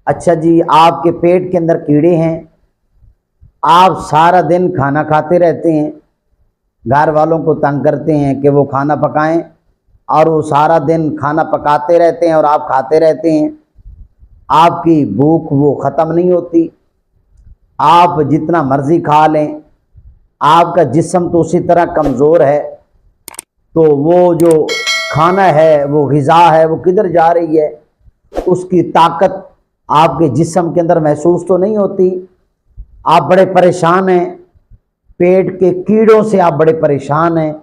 اچھا جی، آپ کے پیٹ کے اندر کیڑے ہیں، آپ سارا دن کھانا کھاتے رہتے ہیں، گھر والوں کو تنگ کرتے ہیں کہ وہ کھانا پکائیں، اور وہ سارا دن کھانا پکاتے رہتے ہیں اور آپ کھاتے رہتے ہیں، آپ کی بھوک وہ ختم نہیں ہوتی، آپ جتنا مرضی کھا لیں، آپ کا جسم تو اسی طرح کمزور ہے، تو وہ جو کھانا ہے، وہ غذا ہے، وہ کدھر جا رہی ہے، اس کی طاقت آپ کے جسم کے اندر محسوس تو نہیں ہوتی، آپ بڑے پریشان ہیں، پیٹ کے کیڑوں سے آپ بڑے پریشان ہیں۔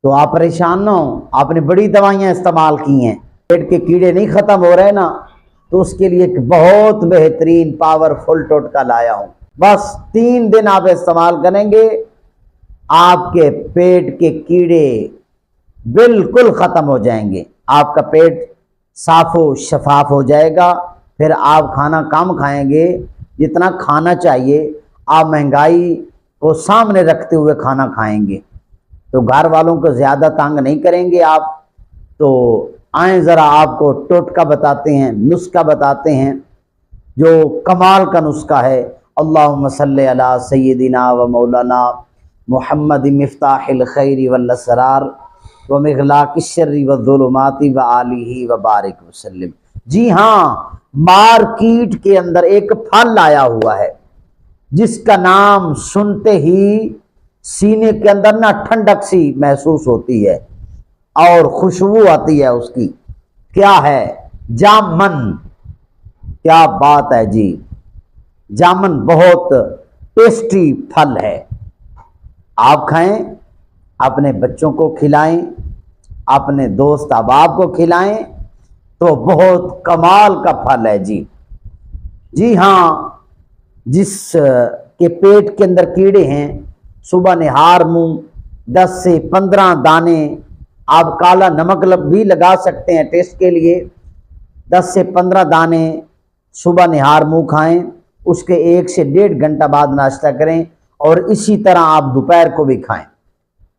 تو آپ پریشان نہ ہوں، آپ نے بڑی دوائیاں استعمال کی ہیں، پیٹ کے کیڑے نہیں ختم ہو رہے نا، تو اس کے لیے ایک بہت بہترین پاورفل ٹوٹکا لایا ہوں۔ بس 3 دن آپ استعمال کریں گے، آپ کے پیٹ کے کیڑے بالکل ختم ہو جائیں گے، آپ کا پیٹ صاف و شفاف ہو جائے گا، پھر آپ کھانا کم کھائیں گے، جتنا کھانا چاہیے، آپ مہنگائی کو سامنے رکھتے ہوئے کھانا کھائیں گے، تو گھر والوں کو زیادہ تنگ نہیں کریں گے آپ۔ تو آئیں ذرا آپ کو ٹوٹکا بتاتے ہیں، نسخہ بتاتے ہیں، جو کمال کا نسخہ ہے۔ اللہم صلی علی سیدنا و مولانا محمد مفتاح الخیر والاسرار ومغلاق الشر والظلمات وآلہ وبارک وسلم۔ جی ہاں، مارکیٹ کے اندر ایک پھل آیا ہوا ہے جس کا نام سنتے ہی سینے کے اندر نہ ٹھنڈک سی محسوس ہوتی ہے اور خوشبو آتی ہے اس کی۔ کیا ہے؟ جامن۔ کیا بات ہے جی، جامن بہت ٹیسٹی پھل ہے، آپ کھائیں، اپنے بچوں کو کھلائیں، اپنے دوست احباب کو کھلائیں، تو بہت کمال کا پھل ہے جی۔ جی ہاں، جس کے پیٹ کے اندر کیڑے ہیں، صبح نہار منہ 10 سے 15 دانے، آپ کالا نمک بھی لگا سکتے ہیں ٹیسٹ کے لیے، 10 سے 15 دانے صبح نہار منہ کھائیں، اس کے 1 سے 1.5 گھنٹہ بعد ناشتہ کریں، اور اسی طرح آپ دوپہر کو بھی کھائیں۔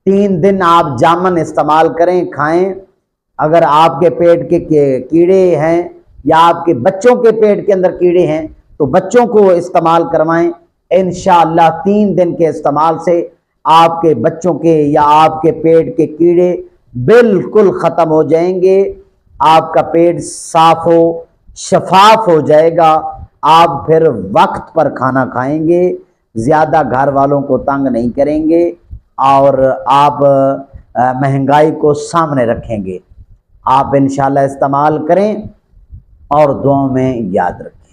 3 دن آپ جامن استعمال کریں، کھائیں۔ اگر آپ کے پیٹ کے کیڑے ہیں یا آپ کے بچوں کے پیٹ کے اندر کیڑے ہیں تو بچوں کو استعمال کروائیں، انشاءاللہ 3 دن کے استعمال سے آپ کے بچوں کے یا آپ کے پیٹ کے کیڑے بالکل ختم ہو جائیں گے، آپ کا پیٹ صاف و شفاف ہو جائے گا، آپ پھر وقت پر کھانا کھائیں گے، زیادہ گھر والوں کو تنگ نہیں کریں گے، اور آپ مہنگائی کو سامنے رکھیں گے۔ آپ انشاءاللہ استعمال کریں اور دعاؤں میں یاد رکھیں۔